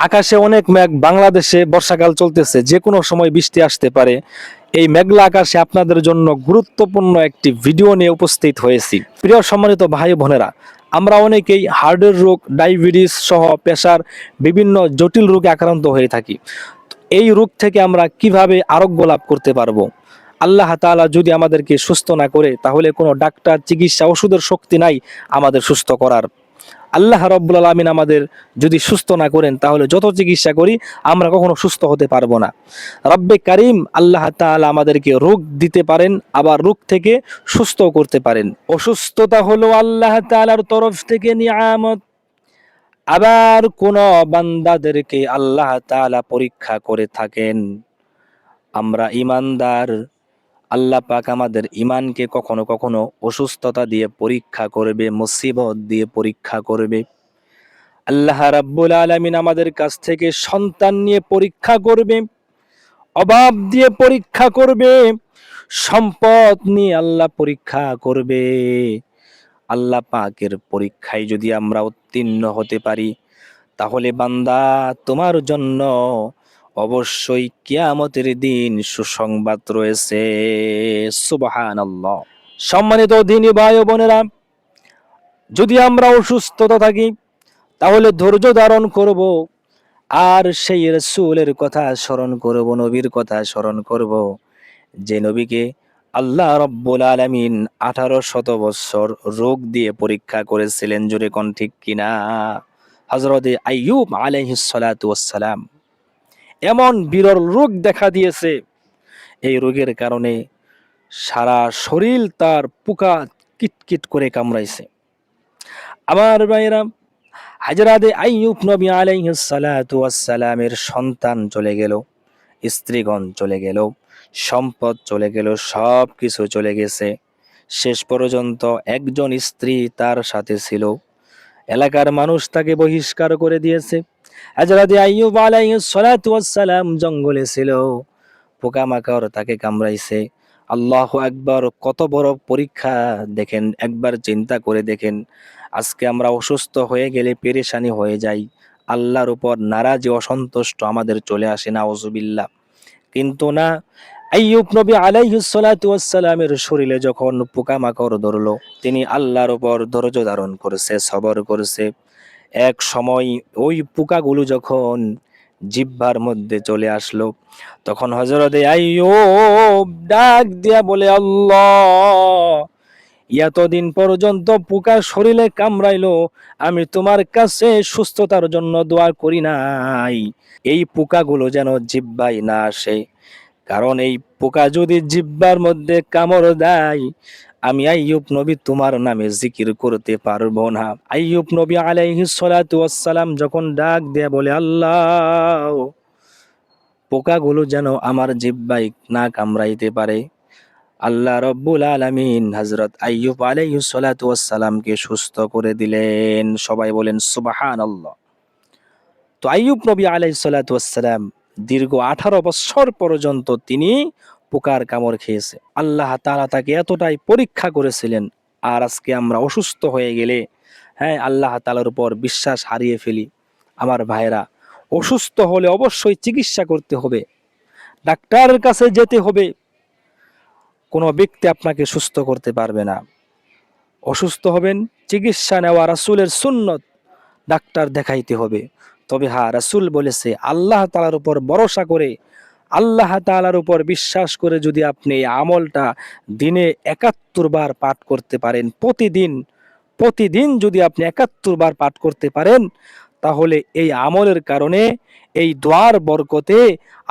আকাশে অনেক মেঘ, বাংলাদেশে বর্ষাকাল চলতেছে, যে কোনো সময় বৃষ্টি আসতে পারে। এই মেঘলা আকাশে আপনাদের জন্য গুরুত্বপূর্ণ একটি ভিডিও নিয়ে উপস্থিত হয়েছি। প্রিয় সম্মানিত ভাই বোনেরা, আমরা অনেকেই হার্টের রোগ, ডায়াবেটিস সহ প্রেশার, বিভিন্ন জটিল রোগে আক্রান্ত হয়ে থাকি। এই রোগ থেকে আমরা কিভাবে আরোগ্য লাভ করতে পারবো? আল্লাহ তাআলা যদি আমাদেরকে সুস্থ না করে, তাহলে কোনো ডাক্তার, চিকিৎসা, ওষুধের শক্তি নাই আমাদের সুস্থ করার। আল্লাহ রাব্বুল আলামিন আমাদের যদি সুস্থ না করেন, তাহলে যত চিকিৎসা করি আমরা কখনো সুস্থ হতে পারবো না। রব্বে কারিম আল্লাহ তাআলা আমাদেরকে রোগ দিতে পারেন, আবার রোগ থেকে সুস্থ করতে পারেন। অসুস্থতা হলো আল্লাহ তাআলার তরফ থেকে নিয়ামত। আবার কোন বান্দাদেরকে আল্লাহ তাআলা পরীক্ষা করে থাকেন। আমরা ঈমানদার, আল্লাহ পাক আমাদের ঈমানকে কখনো কখনো অসুস্থতা দিয়ে পরীক্ষা করবে, মুসিবত দিয়ে পরীক্ষা করবে। আল্লাহ রাব্বুল আলামিন আমাদের কাছ থেকে সন্তান নিয়ে পরীক্ষা করবে, অভাব দিয়ে পরীক্ষা করবে, সম্পদ নিয়ে আল্লাহ পরীক্ষা করবে। আল্লাহ পাকের পরীক্ষায় যদি আমরা উত্তীর্ণ হতে পারি, তাহলে বান্দা তোমার জন্য অবশ্যই কিয়ামতের দিন সুসংবাদ রয়েছে। সুবহানাল্লাহ। সম্মানিত দিনী ভাই ও বোনেরা, যদি আমরা অসুস্থতা থাকি, তাহলে ধৈর্য ধারণ করব, আর সেই রাসূলের কথা স্মরণ করব, নবীর কথা স্মরণ করব, যে নবীকে আল্লাহ রাব্বুল আলামিন 18শত বছর রোগ দিয়ে পরীক্ষা করেছিলেন। জোরে কোন ঠিক কিনা? হযরতে আইয়ুব আলাইহিস সালাতু ওয়াস সালাম, এমন বিরল রোগ দেখা দিয়েছে, এই রোগের কারণে সারা শরীর তার পোকা কিটকিট করে কামড়াইছে। আমার ভাইরা, হযরতে আইয়ুব নবী আলাইহিস সালাতু ওয়াস সালামের সন্তান চলে গেল, স্ত্রীগণ চলে গেল, সম্পদ চলে গেল, সব কিছু চলে গেছে। শেষ পর্যন্ত একজন স্ত্রী তার সাথে ছিল, এলাকার মানুষ তাকে বহিষ্কার করে দিয়েছে। হযরত আইয়ুব আলাইহিস সালাতু ওয়াস সালাম জঙ্গলে ছিল, পোকামাকড় তাকে কামড়াইছে। আল্লাহু আকবার! কত বড় পরীক্ষা দেখেন, একবার চিন্তা করে দেখেন। আজকে আমরা অসুস্থ হয়ে গেলে পেরেশানি হয়ে যাই, আল্লাহর উপর নারাজি, অসন্তুষ্ট আমাদের চলে আসে, নাউজুবিল্লাহ। কিন্তু না, আইয়ুব নবী আলাইহিস সালাতু ওয়াস সালামের শরীরে যখন পোকামাকড় ধরলো, তিনি আল্লাহর উপর ধৈর্য ধারণ করেছে, সবর করেছে। এক সময় ওই পোকাগুলো যখন জিহ্বার মধ্যে চলে আসলো, তখন হযরতে আইয়ুব ডাক দিয়া বলে, আল্লাহ, এতদিন পর্যন্ত পোকা শরীরে কামড়াইলো, আমি তোমার কাছে সুস্থতার জন্য দোয়া করি নাই, এই পোকাগুলো যেন জিহ্বায় না আসে। কারণ এই পোকা যদি জিহ্বার মধ্যে কামড় দেয়, আমি আইয়ুব নবী তোমার নামে জিকির করতে পারবো না। আইয়ুব নবী আলাইহিস সালাতু ওয়াস সালাম যখন ডাক দেয়া বলে, আল্লাহ, পোকাগুলো যেন আমার জিহ্বায় না কামড়াইতে পারে, আল্লাহ রব্বুল আলামিন হযরত আইয়ুব আলাইহিস সালাতু ওয়াস সালামকে সুস্থ করে দিলেন। সবাই বলেন সুবহানাল্লাহ। তো আইয়ুব নবী আলাইহিস সালাতু ওয়াস সালাম দীর্ঘ 18 বছর পর্যন্ত তিনি পোকার কামড় খেয়েছে। আল্লাহ তাআলা তাকে এতটাই পরীক্ষা করেছিলেন। আর আজকে আমরা অসুস্থ হয়ে গেলে, হ্যাঁ, আল্লাহ তাআলার উপর বিশ্বাস হারিয়ে ফেলি। আমার ভাইরা, অসুস্থ হলে অবশ্যই চিকিৎসা করতে হবে, ডাক্তারের কাছে যেতে হবে। কোনো ব্যক্তি আপনাকে সুস্থ করতে পারবে না। অসুস্থ হবেন, চিকিৎসা নেওয়া রাসূলের সুন্নত, ডাক্তার দেখাইতে হবে। তবে হ্যাঁ, রাসূল বলেছে, আল্লাহ তাআলার উপর ভরসা করে, আল্লাহ তাআলার উপর বিশ্বাস করে যদি আপনি এই আমলটা দিনে ৭১ বার পাঠ করতে পারেন, প্রতিদিন প্রতিদিন যদি আপনি ৭১ বার পাঠ করতে পারেন, তাহলে এই আমলের কারণে, এই দোয়ার বরকতে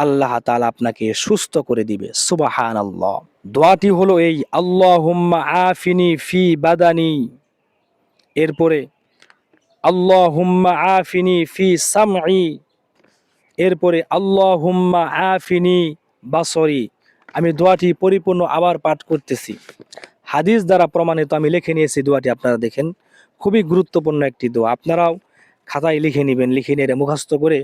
আল্লাহ তাআলা আপনাকে সুস্থ করে দিবে। সুবহানাল্লাহ। দোয়াটি হলো এই, আল্লাহুম্মা আফিনি ফি বাদানি, এরপরে আল্লাহুম্মা আফিনি ফি সামঈ, এরপরে আল্লাহুম্মা আফিনি বাসরি। আমি দোয়াটি পরিপূর্ণ আবার পাঠ করতেছি, হাদিস দ্বারা প্রমাণিত, আমি লিখে নিয়েছি দোয়াটি, আপনারা দেখেন। খুবই গুরুত্বপূর্ণ একটি দোয়া, আপনারাও খাতায় লিখে নেবেন, লিখে নিয়ে মুখস্থ করে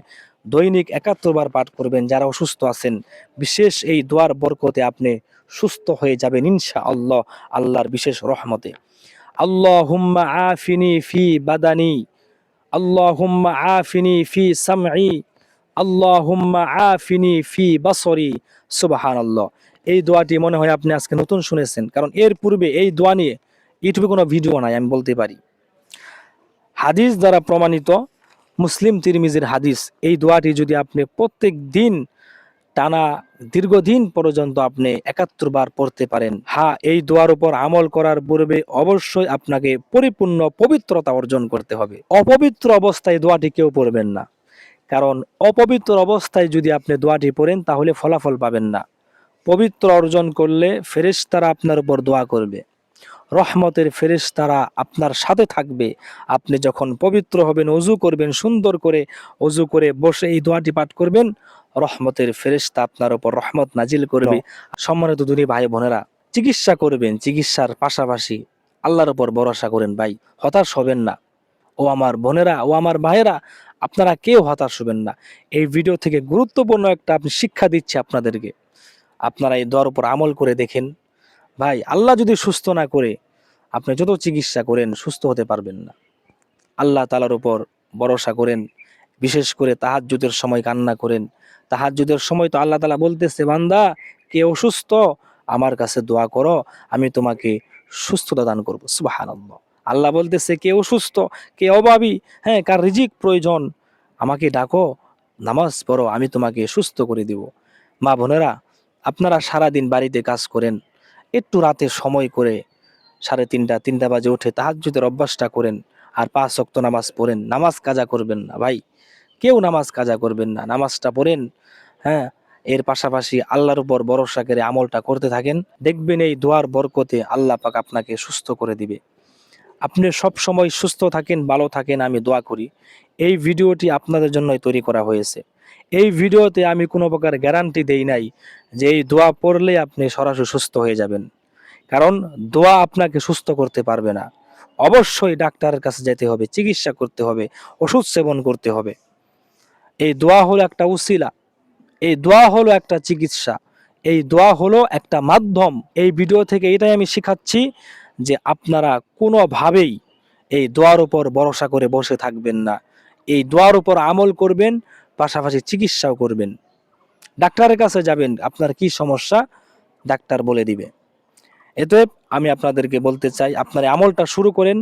দৈনিক ৭১ বার পাঠ করবেন। যারা অসুস্থ আছেন, বিশেষ এই দোয়ার বরকতে আপনি সুস্থ হয়ে যাবেন ইনশাআল্লাহ, আল্লাহর বিশেষ রহমতে। আল্লাহুম্মা আফিনি ফি বাদানি, আল্লাহুম্মা আফিনি ফি সামঈ, আল্লাহুম্মা আফিনি ফি বাসরি। সুবহানাল্লাহ। এই দোয়াটি মনে হয় আপনি আজকে নতুন শুনেছেন, কারণ এর পূর্বে এই দোয়া নিয়ে ইউটিউবে কোনো ভিডিও নাই, আমি বলতে পারি। হাদিস দ্বারা প্রমাণিত, মুসলিম তিরমিজির হাদিস। এই দোয়াটি যদি আপনি প্রত্যেক দিন টানা দীর্ঘদিন পর্যন্ত আপনি ৭১ বার পড়তে পারেন, হ্যাঁ, এই দোয়ার উপর আমল করার পূর্বে অবশ্যই আপনাকে পরিপূর্ণ পবিত্রতা অর্জন করতে হবে। অপবিত্র অবস্থায় দোয়াটি কেউ পড়বেন না, কারণ অপবিত্র অবস্থায় যদি আপনি দোয়াটি পড়েন তাহলে ফলাফল পাবেন না। পবিত্র অর্জন করলে ফেরেশতারা আপনার উপর দোয়া করবে, রহমতের ফেরেশতারা আপনার সাথে থাকবে। আপনি যখন পবিত্র হবেন, অজু করবেন, সুন্দর করে অজু করে বসে এই দোয়াটি পাঠ করবেন, রহমতের ফেরেশতা আপনার উপর রহমত নাজিল করবে। সম্মানিত দুনি ভাই বোনেরা, চিকিৎসা করবেন, চিকিৎসার পাশাপাশি আল্লাহর উপর ভরসা করেন ভাই, হতাশ হবেন না। ও আমার বোনেরা, ও আমার ভাইয়েরা, আপনারা কেউ হতাশ হবেন না। এই ভিডিও থেকে গুরুত্বপূর্ণ একটা আপনি শিক্ষা দিচ্ছি আপনাদেরকে, আপনারা এই দোয়ার উপর আমল করে দেখেন। ভাই, আল্লাহ যদি সুস্থ না করে আপনি যত চিকিৎসা করেন সুস্থ হতে পারবেন না। আল্লাহ তাআলার উপর ভরসা করেন, বিশেষ করে তাহাজ্জুদের সময় কান্না করেন। তাহাজ্জুদের সময় তো আল্লাহ তাআলা বলতেছে, বান্দা কে অসুস্থ আমার কাছে দোয়া করো, আমি তোমাকে সুস্থতা দান করব। সুবহানাল্লাহ। আল্লাহ বলতেছে কে অসুস্থ, কে অভাবী, হ্যাঁ, কার রিজিক প্রয়োজন, আমাকে ডাকো, নামাজ পড়ো, আমি তোমাকে সুস্থ করে দিব। মা বোনেরা, আপনারা সারাদিন বাড়িতে কাজ করেন, একটু রাতে সময় করে 3:30 বাজে উঠে তাহাজ্জুদের অভ্যাসটা করেন, আর 5 ওয়াক্ত নামাজ পড়েন। নামাজ কাজা করবেন না ভাই, কেউ নামাজ কাজা করবেন না, নামাজটা পড়েন। হ্যাঁ, এর পাশাপাশি আল্লাহর উপর ভরসা করে আমলটা করতে থাকেন, দেখবেন এই দোয়ার বরকতে আল্লাহ পাক আপনাকে সুস্থ করে দিবে। আপনি সব সময় সুস্থ থাকেন, ভালো থাকেন, আমি দোয়া করি। এই ভিডিওটি আপনাদের জন্যই তৈরি করা হয়েছে। এই ভিডিওতে আমি কোনো প্রকার গ্যারান্টি দেই নাই যে এই দোয়া পড়লে আপনি সরাসরি সুস্থ হয়ে যাবেন, কারণ দোয়া আপনাকে সুস্থ করতে পারবে না। অবশ্যই ডাক্তারের কাছে যেতে হবে, চিকিৎসা করতে হবে, ওষুধ সেবন করতে হবে। এই দোয়া হলো একটা উসিলা, এই দোয়া হলো একটা চিকিৎসা, এই দোয়া হলো একটা মাধ্যম। এই ভিডিও থেকে এটাই আমি শিখাচ্ছি যে আপনারা কোনোভাবেই এই দোয়ার উপর ভরসা করে বসে থাকবেন না। এই দোয়ার উপর আমল করবেন, পাশাপাশি চিকিৎসাও করবেন। ডাক্তারের কাছে যাবেন, আপনার কি সমস্যা ডাক্তার বলে দিবে। এতে আমি আপনাদেরকে বলতে চাই, আপনার আমলটা শুরু করেন,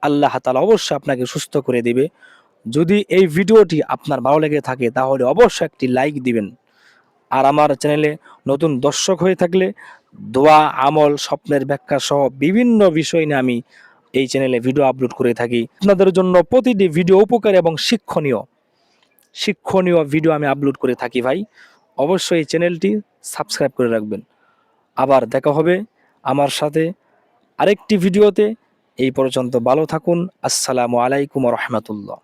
আল্লাহ তাআলা অবশ্যই আপনাকে সুস্থ করে দিবে। যদি এই ভিডিওটি আপনার ভালো লেগে থাকে তাহলে অবশ্যই একটি লাইক দিবেন। আর আমার চ্যানেলে নতুন দর্শক হয়ে থাকলে দোয়া, আমল, স্বপ্নের ব্যাখ্যা সহ বিভিন্ন বিষয় নিয়ে আমি এই চ্যানেলে ভিডিও আপলোড করে থাকি। আপনাদের জন্য প্রতিটি ভিডিও উপকারী এবং শিক্ষণীয় ভিডিও আমি আপলোড করে থাকি ভাই। অবশ্যই এই চ্যানেলটি সাবস্ক্রাইব করে রাখবেন। আবার দেখা হবে আমার সাথে আরেকটি ভিডিওতে। এই পর্যন্ত ভালো থাকুন। আসসালামু আলাইকুম ওয়া রাহমাতুল্লাহ।